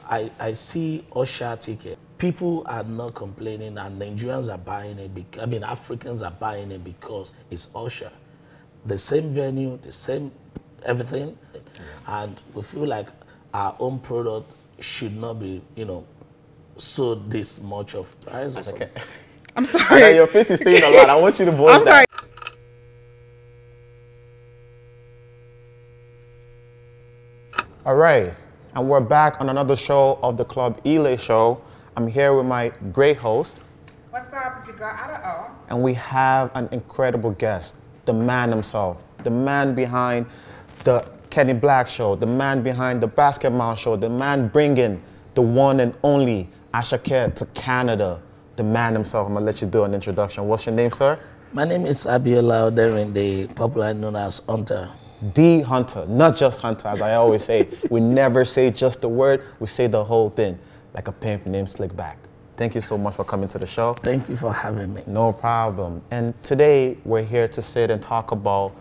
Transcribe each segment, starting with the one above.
I see Osha ticket. People are not complaining, and Nigerians are buying it. I mean, Africans are buying it because it's Osha. The same venue, the same everything, and we feel like our own product should not be, you know, so this much of price or something. Okay. I'm sorry. Your face is saying a lot. I want you to voice I'm sorry. that. All right, and we're back on another show of the Club Elay Show. I'm here with my great host. What's up? It's your girl Adaohh. And we have an incredible guest, the man himself, the man behind the Kenny Black Show, the man behind the Basketball Show, the man bringing the one and only ASAKE to Canada, the man himself. I'm gonna let you do an introduction. What's your name, sir? My name is Elay, Darren, the popular known as Hunter. The Hunter, not just Hunter, as I always say. We never say just the word, we say the whole thing, like a pimp named Slickback. Thank you so much for coming to the show. Thank you for having me. No problem. And today we're here to sit and talk about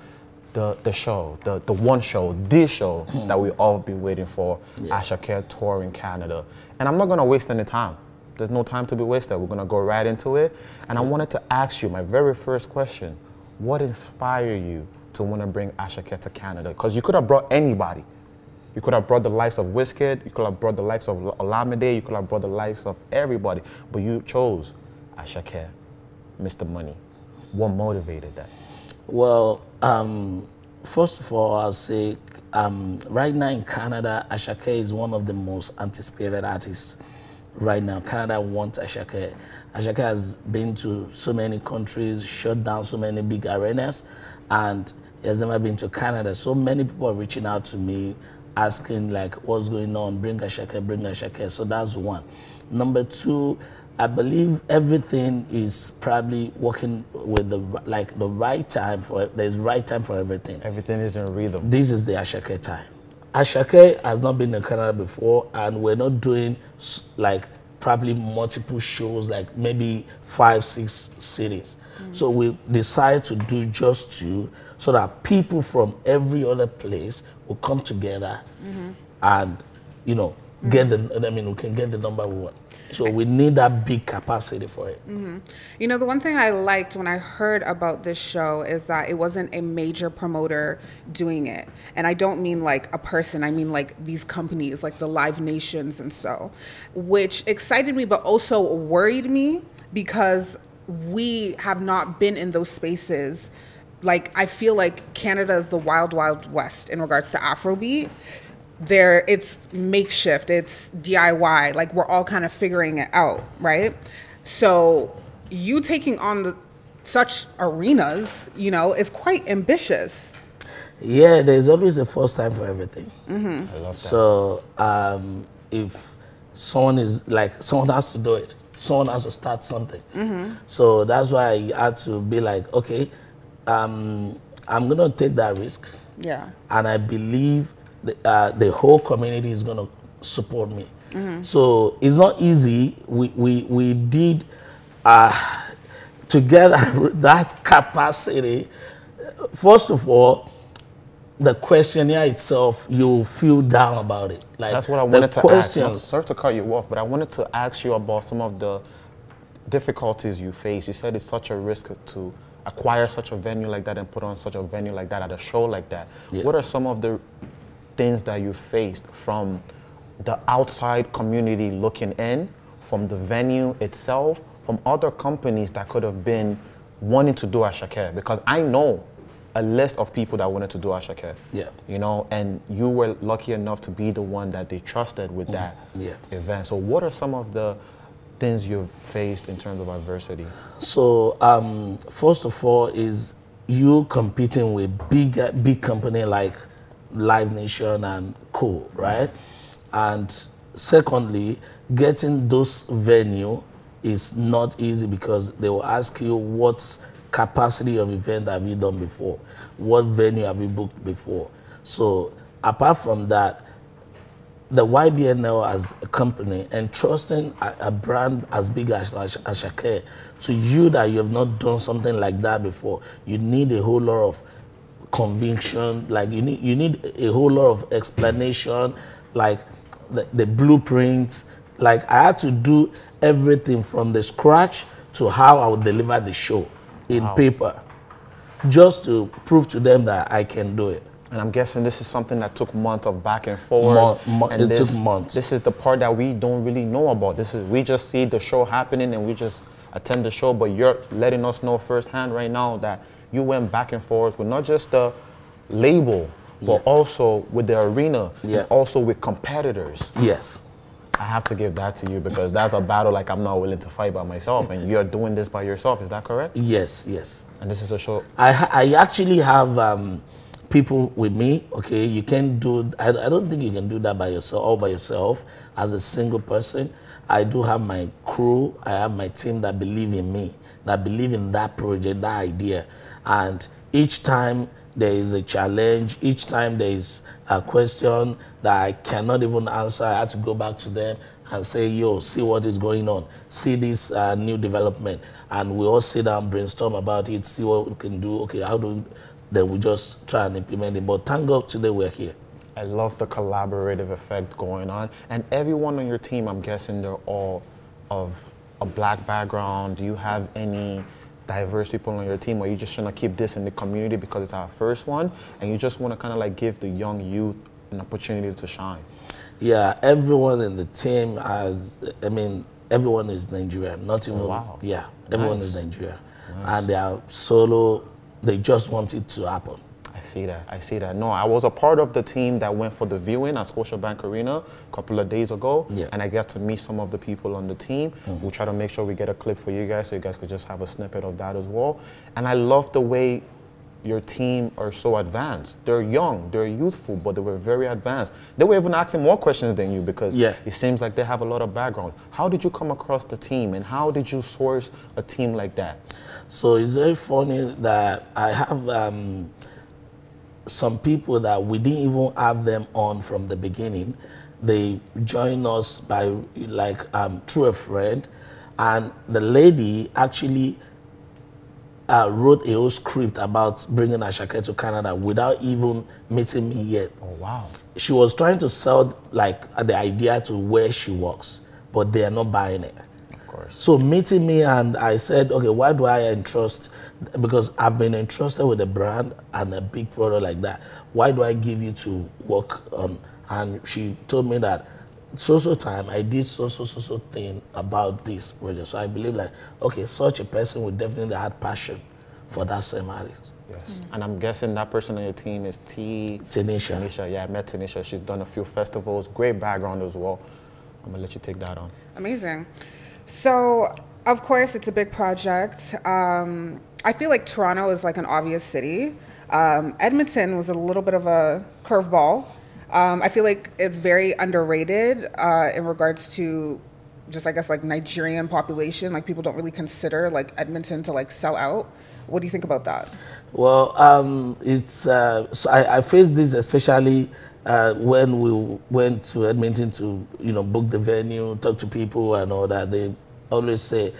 the show, the one show, the show that we all been waiting for, ASAKE Tour in Canada. And I'm not gonna waste any time. There's no time to be wasted. We're gonna go right into it. And I wanted to ask you, my very first question, what inspired you to want to bring ASAKE to Canada? Because you could have brought anybody. You could have brought the likes of Wizkid, you could have brought the likes of Olamide, you could have brought the likes of everybody, but you chose ASAKE, Mr. Money. What motivated that? Well, first of all, I'll say right now in Canada, ASAKE is one of the most anticipated artists right now. Canada wants ASAKE. ASAKE has been to so many countries, shut down so many big arenas, and he has never been to Canada. So many people are reaching out to me, asking like, what's going on, bring ASAKE, bring ASAKE. So that's one. Number two, I believe everything is probably working with the right time for, there's right time for everything. Everything is in rhythm. This is the ASAKE time. ASAKE has not been in Canada before, and we're not doing like probably multiple shows, like maybe 5, 6 cities. So we decided to do just 2, so that people from every other place will come together and, you know, get the, I mean, we can get the number we want. So we need that big capacity for it. You know, the one thing I liked when I heard about this show is that it wasn't a major promoter doing it. And I don't mean like a person, I mean like these companies, like the Live Nations and so, which excited me but also worried me because we have not been in those spaces. Like, I feel like Canada is the wild, wild west in regards to Afrobeat. There, it's makeshift, it's DIY, like we're all kind of figuring it out, right? So you taking on such arenas, you know, is quite ambitious. Yeah, there's always a first time for everything. I love that. So if someone is like, someone has to do it, someone has to start something. So that's why I had to be like, okay, I'm gonna take that risk. Yeah. And I believe the whole community is gonna support me. So it's not easy. We did together that capacity. First of all, the questionnaire itself, you feel down about it. Like, that's what I wanted to ask. Sorry to cut you off, but I wanted to ask you about some of the difficulties you face. You said it's such a risk to acquire such a venue like that and put on such a venue like that at a show like that. Yeah. What are some of the things that you faced from the outside community looking in, from the venue itself, from other companies that could have been wanting to do ASAKE? Because I know a list of people that wanted to do ASAKE. Yeah. You know, and you were lucky enough to be the one that they trusted with that event. So what are some of the things you've faced in terms of adversity? So first of all is you competing with big company like Live Nation and Co, right? And secondly, getting those venue is not easy because they will ask you what capacity of event have you done before? What venue have you booked before? So apart from that, the YBNL as a company and trusting a brand as big as ASAKE to you that you have not done something like that before, you need a whole lot of conviction, like you need a whole lot of explanation, like the blueprints. Like I had to do everything from the scratch to how I would deliver the show in paper, just to prove to them that I can do it. And I'm guessing this is something that took months of back and forth. It took months. This is the part that we don't really know about. We just see the show happening and we just attend the show, but you're letting us know firsthand right now that you went back and forth with not just the label, but also with the arena and also with competitors. Yes. I have to give that to you because that's a battle like I'm not willing to fight by myself, and you're doing this by yourself. Is that correct? Yes, yes. And this is a show. I actually have people with me. Okay, you can do. I don't think you can do that by yourself, all by yourself as a single person. I do have my crew. I have my team that believe in me, that believe in that project, that idea, and each time there is a challenge, each time there is a question that I cannot even answer, I have to go back to them and say, yo, see what is going on, see this new development, and we all sit down, brainstorm about it, see what we can do. Okay, how do we, then we just try and implement it. But thank God today we're here. I love the collaborative effect going on. And everyone on your team, I'm guessing they're all of a black background. Do you have any diverse people on your team, or you just trying to keep this in the community because it's our first one and you just want to kind of like give the young youth an opportunity to shine? Yeah, everyone in the team has, I mean, everyone is Nigerian, not even, yeah, everyone is Nigerian. And they are solo, they just want it to happen. I see that. I see that. No, I was a part of the team that went for the viewing at Scotiabank Arena a couple of days ago, and I got to meet some of the people on the team. We'll try to make sure we get a clip for you guys so you guys could just have a snippet of that as well. And I love the way your team are so advanced. They're young, they're youthful, but they were very advanced. They were even asking more questions than you because it seems like they have a lot of background. How did you come across the team and how did you source a team like that? So it's very funny that I have some people that we didn't even have them on from the beginning. They joined us by like through a friend, and the lady actually wrote a whole script about bringing ASAKE to Canada without even meeting me yet. Oh wow! She was trying to sell like the idea to where she works, but they are not buying it. So meeting me, and I said, okay, why do I entrust? Because I've been entrusted with a brand and a big product like that. Why do I give you to work on? And she told me that so time I did so thing about this project. So I believe like, okay, such a person would definitely have passion for that same artist. Yes, and I'm guessing that person on your team is Tanisha. Tanisha, yeah, I met Tanisha. She's done a few festivals, great background as well. I'm gonna let you take that on. Amazing. So, of course, it's a big project. I feel like Toronto is like an obvious city. Edmonton was a little bit of a curveball. I feel like it's very underrated in regards to just, I guess, like Nigerian population. Like people don't really consider like Edmonton to like sell out. What do you think about that? Well, it's so I faced this especially when we went to Edmonton to, book the venue, talk to people and all that. They always say,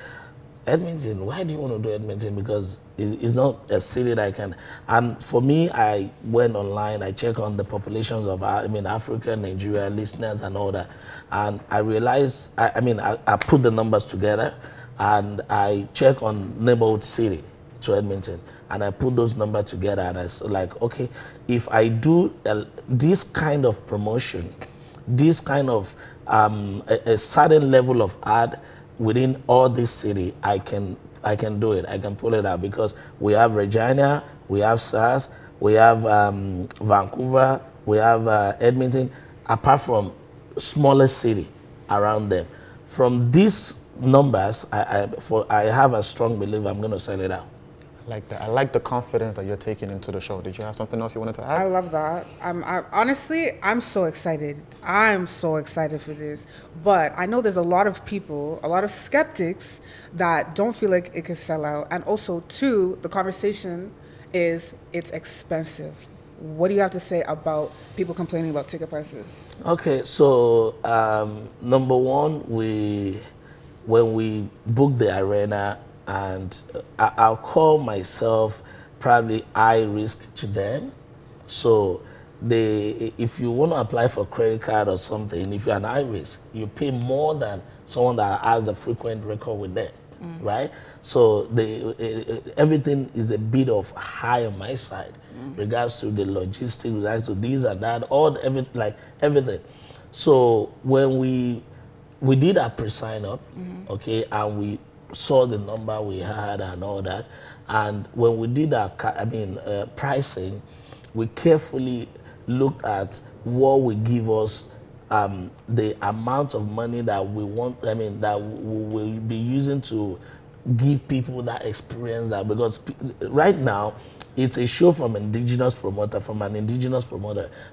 Edmonton, why do you want to do Edmonton? Because it's not a city that I can. And for me, I went online, I checked on the populations of, Africa, Nigeria, listeners and all that. And I realized, I put the numbers together and I check on neighborhood city to Edmonton. And I put those numbers together and I said, like, okay, if I do this kind of promotion, this kind of a certain level of ad within all this city, I can do it. I can pull it out because we have Regina, we have SARS, we have Vancouver, we have Edmonton, apart from smaller city around them. From these numbers, I have a strong belief I'm going to sell it out. I like that. I like the confidence that you're taking into the show. Did you have something else you wanted to add? I love that. Honestly, I'm so excited. I'm so excited for this. But I know there's a lot of people, a lot of skeptics that don't feel like it could sell out. And also, too, the conversation is it's expensive. What do you have to say about people complaining about ticket prices? Okay, so number one, when we booked the arena, and I'll call myself probably high risk to them. So if you want to apply for credit card or something, if you're an high risk, you pay more than someone that has a frequent record with them, right? So everything is a bit of high on my side, regards to the logistics, regards to this and that, everything. So when we did our pre-sign up, okay, and we saw the number we had and all that, and when we did our pricing, we carefully looked at what will give us the amount of money that we want, that we will be using to give people that experience, that because right now it's a show from an indigenous promoter,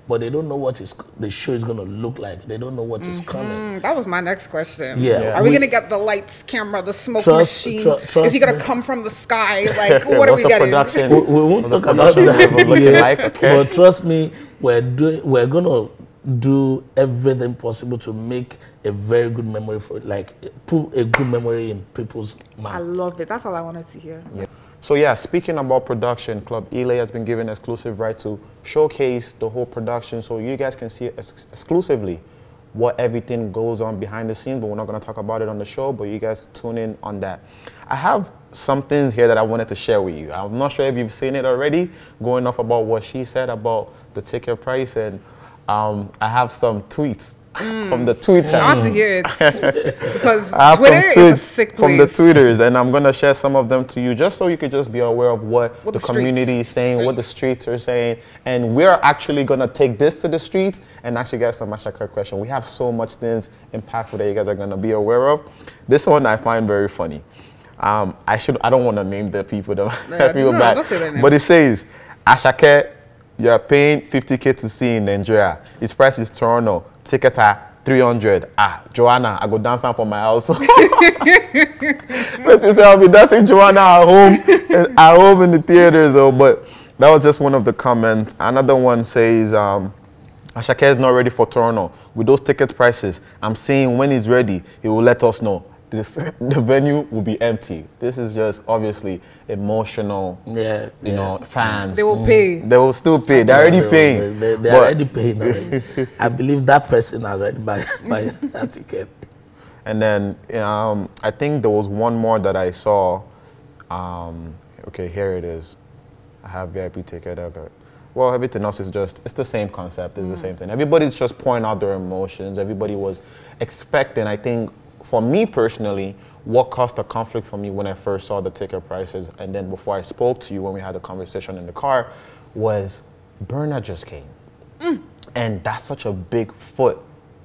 but they don't know what the show is going to look like. They don't know what is coming. That was my next question. Yeah. Are we going to get the lights, camera, the smoke machine? Is he going to come from the sky? Like, what are we getting? Production? We won't talk about that. But trust me, we're going to do everything possible to make a very good memory put a good memory in people's mind. I love it. That's all I wanted to hear. Yeah. So yeah, speaking about production, Club Elay has been given exclusive right to showcase the whole production, so you guys can see exclusively what everything goes on behind the scenes, but we're not going to talk about it on the show, but you guys tune in on that. I have some things here that I wanted to share with you. I'm not sure if you've seen it already, going off about what she said about the ticket price, and I have some tweets from the Twitter. Not to hear it, because Twitter is a sick place. From the tweeters, and I'm going to share some of them to you just so you could just be aware of what the community is saying, what the streets are saying, and we're actually going to take this to the streets and actually get some ASAKE question. We have so much things impactful that you guys are going to be aware of. This one I find very funny. I don't want to name the people that people back, but it says, ASAKE, you're paying 50K to see in Nigeria. His price is Toronto. Ticket at 300. Joanna, I go dance for my house. But you say I'll be dancing Joanna at home in the theaters. But that was just one of the comments. Another one says, ASAKE is not ready for Toronto. With those ticket prices, I'm saying when he's ready, he will let us know. The venue will be empty. This is just obviously emotional, you know, fans. They will pay. They will still pay. They're already paying. They're already paying. I believe that person has already buy that ticket. And then I think there was one more that I saw. Okay, here it is. I have VIP ticket. Okay. Well, everything else is it's the same concept. It's the same thing. Everybody's just pouring out their emotions. Everybody was expecting, I think, for me personally, what caused a conflict for me when I first saw the ticket prices, and then before I spoke to you when we had a conversation in the car, was Burna just came. And that's such a big foot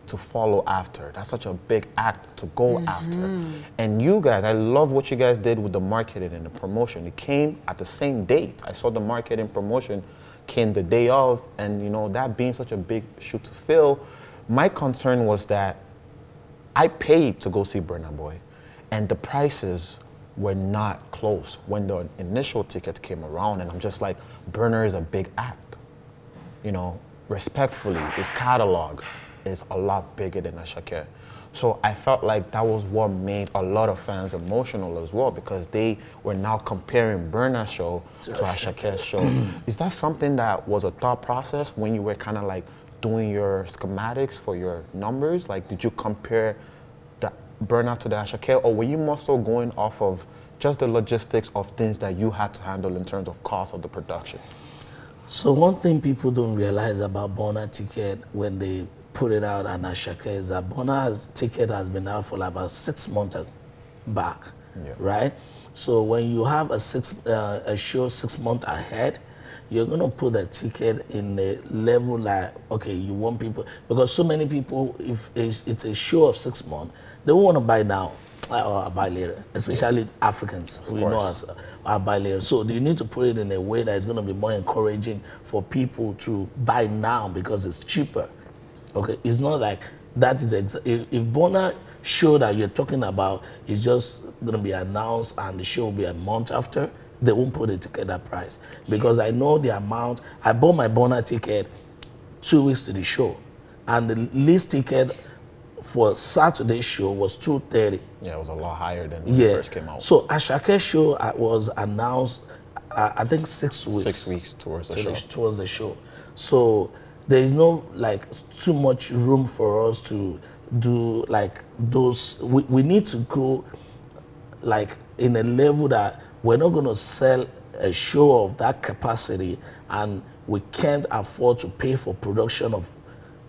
to follow after. That's such a big act to go after. And you guys, I love what you guys did with the marketing and the promotion. It came at the same date. I saw the marketing promotion came the day of, and you know, that being such a big shoe to fill, my concern was that I paid to go see Burna Boy, and the prices were not close when the initial tickets came around, and I'm just like, Burna is a big act. You know, respectfully, his catalog is a lot bigger than ASAKE. So I felt like that was what made a lot of fans emotional as well, because they were now comparing Burna's show to ASAKE's show. Is that something that was a thought process when you were kind of like doing your schematics for your numbers? Like, did you compare the Burna to the ASAKE, or were you more so going off of just the logistics of things that you had to handle in terms of cost of the production? So one thing people don't realize about Burna ticket when they put it out on ASAKE is that Burna's ticket has been out for about 6 months back, right? So when you have a show 6 months ahead, you're going to put a ticket in a level like, okay, you want people, because so many people, if it's a show of 6 months, they won't want to buy now or buy later, especially Africans who know us buy later. So you need to put it in a way that is going to be more encouraging for people to buy now because it's cheaper. Okay, it's not like that is if Burna show that you're talking about is just going to be announced and the show will be a month after, they won't put the ticket at price, because I know the amount. I bought my Burna ticket 2 weeks to the show, and the least ticket for Saturday's show was $230. Yeah, it was a lot higher than when it first came out. So ASAKE's show was announced, I think 6 weeks. 6 weeks towards the show. Towards the show. So there is no like too much room for us to do like those. We need to go like in a level that we're not going to sell a show of that capacity, and we can't afford to pay for production of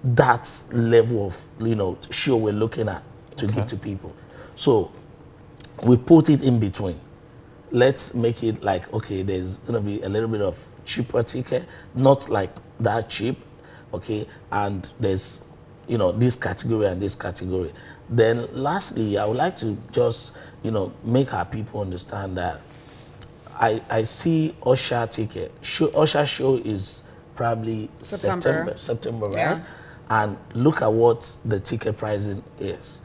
that level of, you know, show we're looking at to give to people. So we put it in between. Let's make it like, okay, there's gonna be a little bit of cheaper ticket, not like that cheap, okay, and there's, you know, this category and this category. Then lastly, I would like to just, you know, make our people understand that I see Usher ticket. Usher show is probably September, right? Yeah. And look at what the ticket pricing is.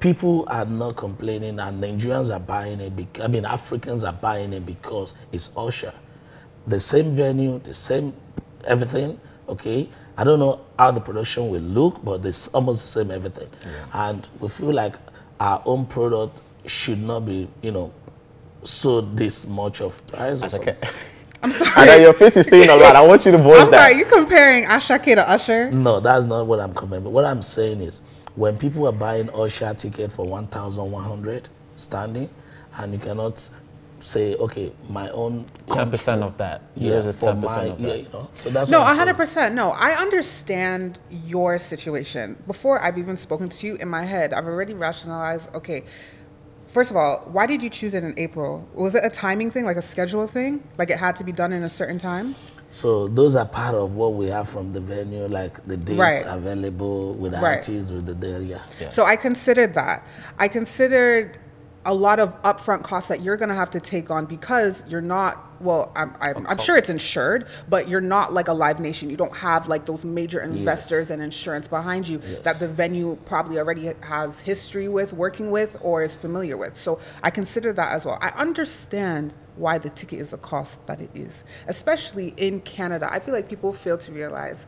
People are not complaining, and Nigerians are buying it. I mean, Africans are buying it because it's Usher. The same venue, the same everything, okay? I don't know how the production will look, but it's almost the same everything. Yeah. And we feel like our own product should not be, you know, so this much of price or something. Okay. I'm sorry. I know your face is saying a lot. I want you to voice that. I'm sorry, you comparing ASAKE to Usher? No, that's not what I'm comparing. But what I'm saying is, when people are buying Usher ticket for 1,100 standing, and you cannot say, okay, my own 10% of that. Yeah, Yours is for 10% my, of that. yeah, you know. So that's No, what I'm saying. 100%. No, I understand your situation. Before I've even spoken to you, in my head, I've already rationalized, okay, first of all, why did you choose it in April? Was it a timing thing, like a schedule thing? Like it had to be done in a certain time? So those are part of what we have from the venue, like the dates available with the artists, with the day, yeah. So I considered that. I considered a lot of upfront costs that you're going to have to take on because you're not, well, I'm sure it's insured, but you're not like a Live Nation. You don't have like those major investors and insurance behind you that the venue probably already has history with, working with, or is familiar with. So I consider that as well. I understand why the ticket is the cost that it is, especially in Canada. I feel like people fail to realize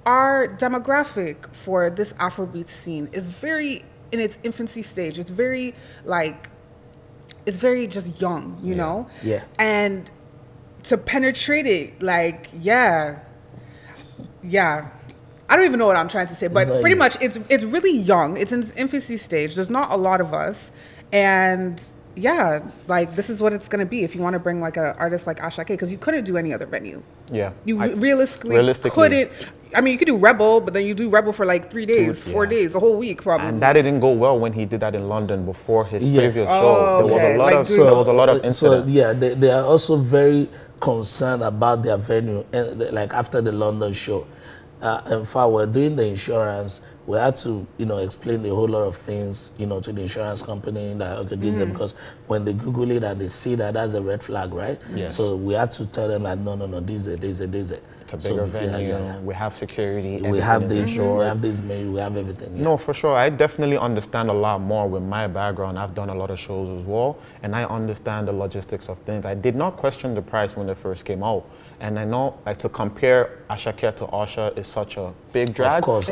our demographic for this Afrobeat scene is very in its infancy stage. It's very like, it's very just young, you know? Yeah. And to penetrate it, like, yeah. I don't even know what I'm trying to say, but pretty much it's really young. It's in its infancy stage. There's not a lot of us. And yeah, like this is what it's gonna be if you want to bring like an artist like ASAKE, because you couldn't do any other venue. Yeah. You realistically couldn't. I mean, you could do Rebel, but then you do Rebel for like 3 days, 4 days, a whole week probably. And that didn't go well when he did that in London before his previous show. There was a lot of incidents. So yeah, they are also very concerned about their venue, like after the London show. In fact, we're doing the insurance. We had to, you know, explain a whole lot of things, you know, to the insurance company that, okay, this is because when they Google it and they see that, that's a red flag, right? Yes. So we had to tell them like, no, this is it. It's a bigger venue. We have security. We have this. We have this. We have everything. Yeah. No, for sure. I definitely understand a lot more with my background. I've done a lot of shows as well, and I understand the logistics of things. I did not question the price when they first came out, and I know like to compare ASAKE to Usher is such a big drag. Of course.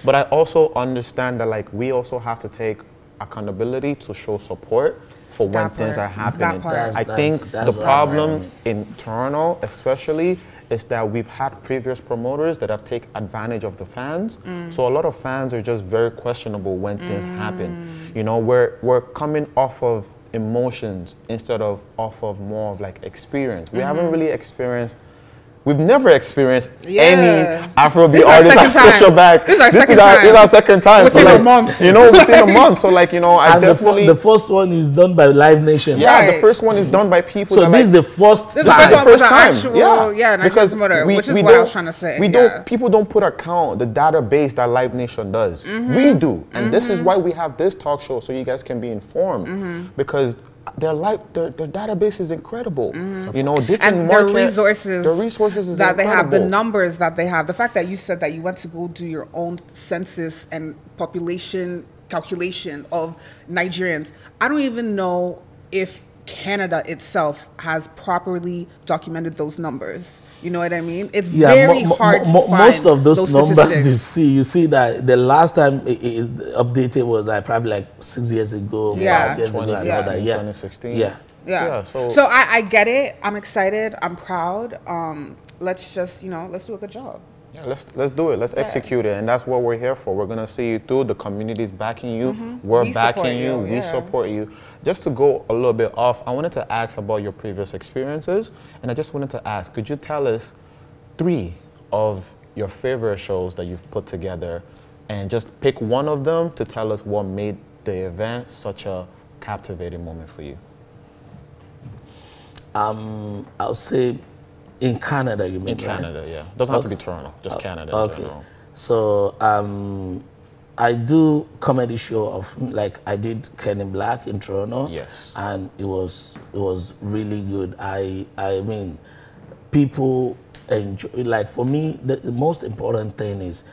But I also understand that like we also have to take accountability to show support for when things are happening. I think the problem in Toronto, especially, is that we've had previous promoters that have taken advantage of the fans. So a lot of fans are just very questionable when things happen. You know, we're coming off of emotions instead of off of more of like experience. We haven't really experienced. We've never experienced any Afrobeat artist at Scotia Bank. This is our second time. Within a month. You know, within a month. So like, you know, I definitely... The first one is done by Live Nation. Yeah, the first one is done by people so this is the first time. This is the first time. Actual, because promoter, which is what I was trying to say. People don't put account the database that Live Nation does. We do. And this is why we have this talk show, so you guys can be informed. Because their database is incredible. You know, different market, the resources is that incredible. they have, the numbers that they have. The fact that you said that you went to go do your own census and population calculation of Nigerians. I don't even know if Canada itself has properly documented those numbers. You know what I mean? It's very hard to find most of those numbers statistics. you see that the last time it updated was like probably like 6 years ago, 5 years ago, and all that. 2016. Yeah. So I get it. I'm excited. I'm proud. Let's just, let's do a good job. Yeah, let's do it. Let's execute it, and that's what we're here for. We're gonna see you through. The community's backing you. We're backing you. We support you. Just to go a little bit off, I wanted to ask about your previous experiences, and I just wanted to ask, could you tell us 3 of your favorite shows that you've put together, and just pick one of them to tell us what made the event such a captivating moment for you? I'll say in Canada, you mean? In Canada, yeah. Doesn't have to be Toronto, just Canada in general. So I do comedy show of, like, I did Ken in Black in Toronto. Yes. And it was really good. I mean, people enjoy, like, for me, the most important thing is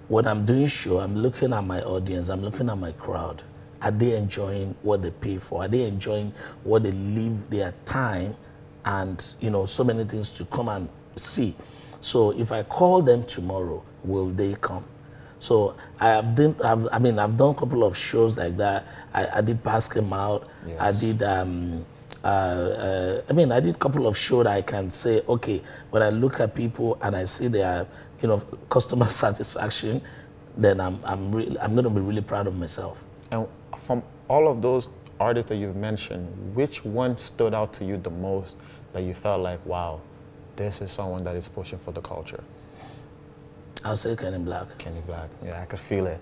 when I'm doing show, I'm looking at my audience, I'm looking at my crowd. Are they enjoying what they pay for? Are they enjoying what they leave their time and, you know, so many things to come and see? So if I call them tomorrow, will they come? So I've done a couple of shows like that. I did Basket Mouth. Yes. I did I did a couple of shows that I can say, okay, when I look at people and I see their, you know, customer satisfaction, then I'm going to be really proud of myself. And from all of those artists that you've mentioned, which one stood out to you the most that you felt like, wow, this is someone that is pushing for the culture? I'll say Kenny Black. Kenny Black, yeah, I could feel it.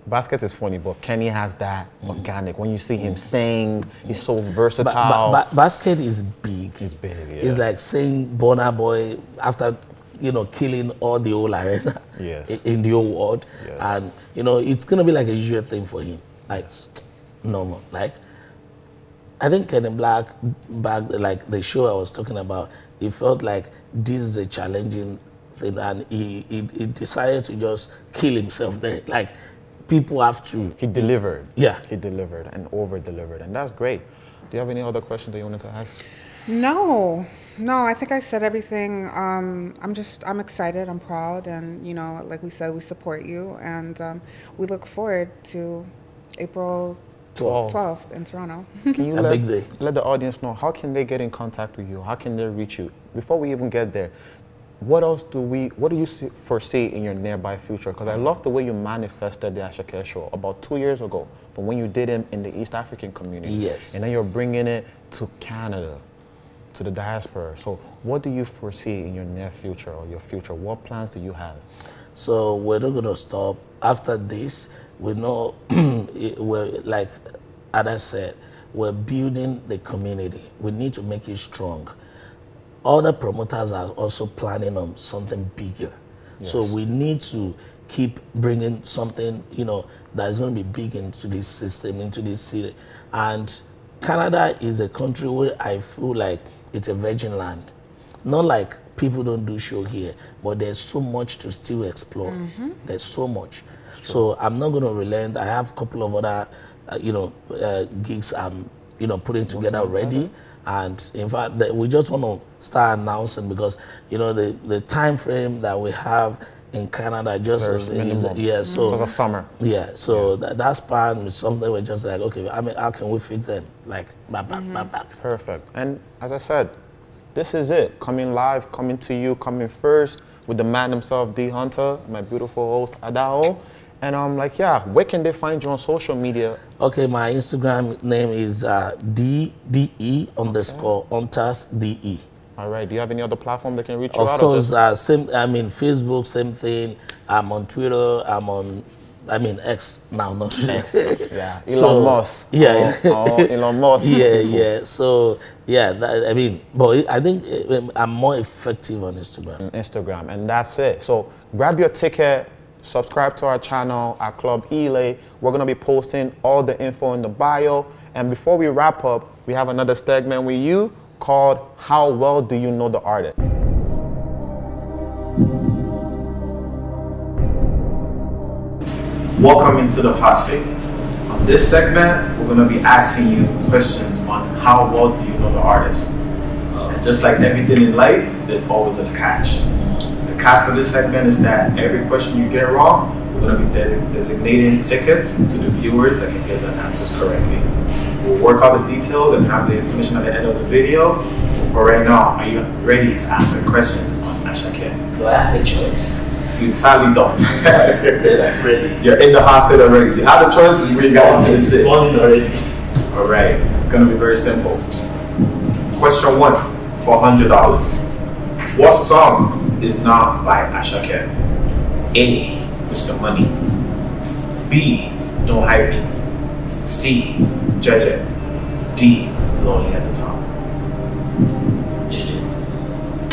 Basket is funny, but Kenny has that organic. When you see him sing, he's so versatile. Basket is big. He's big, yeah. It's like saying Burna Boy after, you know, killing all the whole arena in the whole world. Yes. And, you know, it's going to be like a usual thing for him. Like, normal. Like, I think Kenny Black, back, like the show I was talking about, it felt like this is a challenging thing, and he decided to just kill himself there. Like, people have to. He delivered. Yeah. He delivered and over-delivered, and that's great. Do you have any other questions that you wanted to ask? No, I think I said everything. I'm excited, I'm proud, and, you know, like we said, we support you, and we look forward to April 12th in Toronto. Can you let the audience know, how can they get in contact with you? How can they reach you? Before we even get there, what do you foresee in your nearby future? Because I love the way you manifested the ASAKE show about 2 years ago, from when you did it in the East African community. Yes. And then you're bringing it to Canada, to the diaspora. So what do you foresee in your near future or your future? What plans do you have? So we're not going to stop. After this, we know, we're, like Ada said, we're building the community. We need to make it strong. Other promoters are also planning on something bigger. Yes. So we need to keep bringing something, you know, that is going to be big into this system, into this city. And Canada is a country where I feel like it's a virgin land. Not like people don't do show here, but there's so much to still explore. Mm-hmm. There's so much. Sure. So I'm not going to relent. I have a couple of other, gigs I'm, putting together already. And in fact, we just want to start announcing, because, you know, the time frame that we have in Canada just is so because of summer. Yeah, so that span is something we're just like, okay, I mean, how can we fix them? Like, back. Perfect. And as I said, this is it. Coming live, coming to you, coming first with the man himself, D Hunter, my beautiful host, Adaohh. And I'm like, yeah, where can they find you on social media? Okay, my Instagram name is DDE_UntersDE. All right. Do you have any other platform that can reach you out? Of course, Facebook, same thing. I'm on Twitter. X now, not X. Yeah, Elon Musk. Yeah, Elon Musk. Yeah. So yeah, but I think I'm more effective on Instagram. And that's it. So grab your ticket. Subscribe to our channel at Club Elay. We're going to be posting all the info in the bio. And before we wrap up, we have another segment with you called How Well Do You Know the Artist? Welcome into the hot seat. On this segment, we're going to be asking you questions on how well do you know the artist. And just like everything in life, there's always a catch. The catch for this segment is that every question you get wrong, we're going to be designating tickets to the viewers that can get the answers correctly. We'll work out the details and have the information at the end of the video. But for right now, are you ready to answer questions on ASAKE? Do I have a choice? You sadly don't. Ready. You're in the hot seat already. You have a choice before you got into the seat. Morning already. Alright, it's gonna be very simple. Question 1 for $100. What song is not by ASAKE? A. Mr. Money. B. Don't Hide Me. C. Jeje. D. Lonely at the Top. Jeje.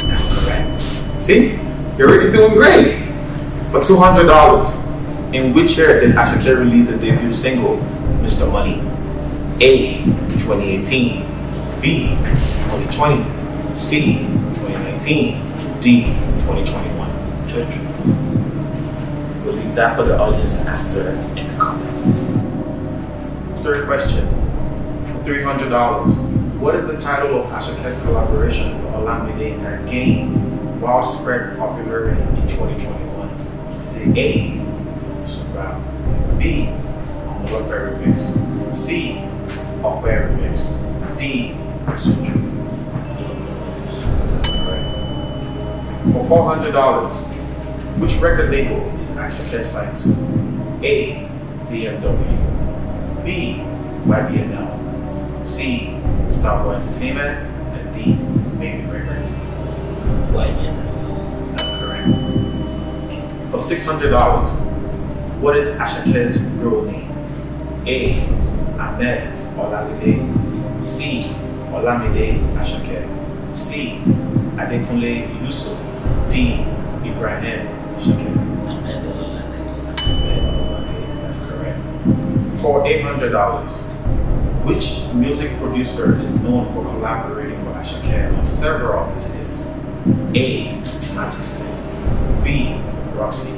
That's correct. See? You're already doing great. For $200, in which year did ASAKE release the debut single, Mr. Money? A. 2018. B. 2020. C. 2019. D. 2021. We'll leave that for the audience to answer in the comments. Third question. $300. What is the title of ASAKE's collaboration with Olamide that gained widespread popularity in 2021? Is it A. Super, B. Omola Remix, C. Okwe Remix, D. Suju? That's correct. For $400, which record label is ASAKE signed to? A. BMW, B. YBNL, C. Starboy Entertainment, and D. Baby Records. YBNL. That's correct. For $600, what is ASAKE's real name? A. Ahmed Olamide, C. Olamide ASAKE, C. Adekunle Yusuf, D. Ibrahim ASAKE. Ahmed Olamide. That's correct. For $800, which music producer is known for collaborating with ASAKE on several of his hits? A. Majesty, B. Roxy,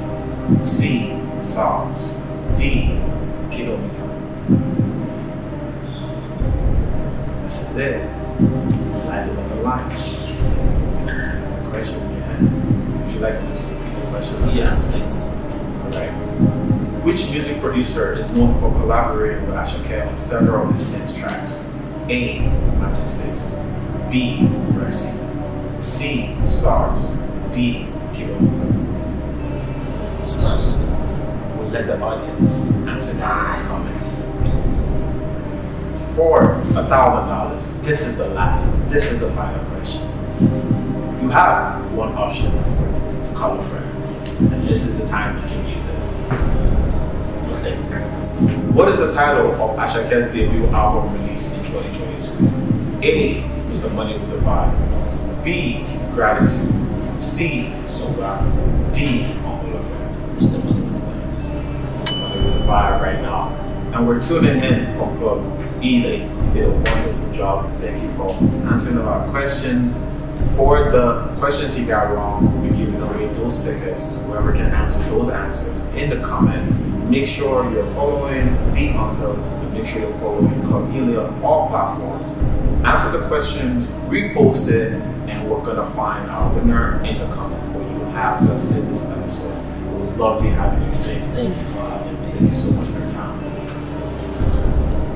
C. Sauce, D. Kilometer. This is it. Life is on the line. The question you had. Would you like me to repeat the question? Yes, please. Alright. Which music producer is known for collaborating with ASAKE on several of his hits tracks? A. Majesties, B. Roxy, C. Stars, D. Kilometer. Stars. We'll let the audience answer that in the comments. For $1,000, this is the final question. You have one option to call a friend, and this is the time you can use it. Okay. What is the title of ASAKE's debut album released in 2022? A. Mr. Money with the Vibe, B. Gratitude, C. Soba, D. Mr. Money with the Vibe right now. And we're tuning in from Club Elay. You did a wonderful job. Thank you for answering our questions. For the questions he got wrong, we're giving away those tickets to whoever can answer those answers in the comment. Make sure you're following The Hunter, and make sure you're following Club Elay on all platforms. Answer the questions, repost it, and we're gonna find our winner in the comments. But you have to assist this episode. It was lovely having you today. Thank you for having me. Thank you so much for your time.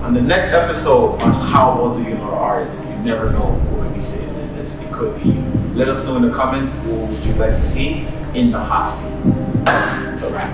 On the next episode on How Well Do You Know the Artist, you never know who could be sitting in this. It could be you. Let us know in the comments who would you like to see in the hot seat. It's a wrap.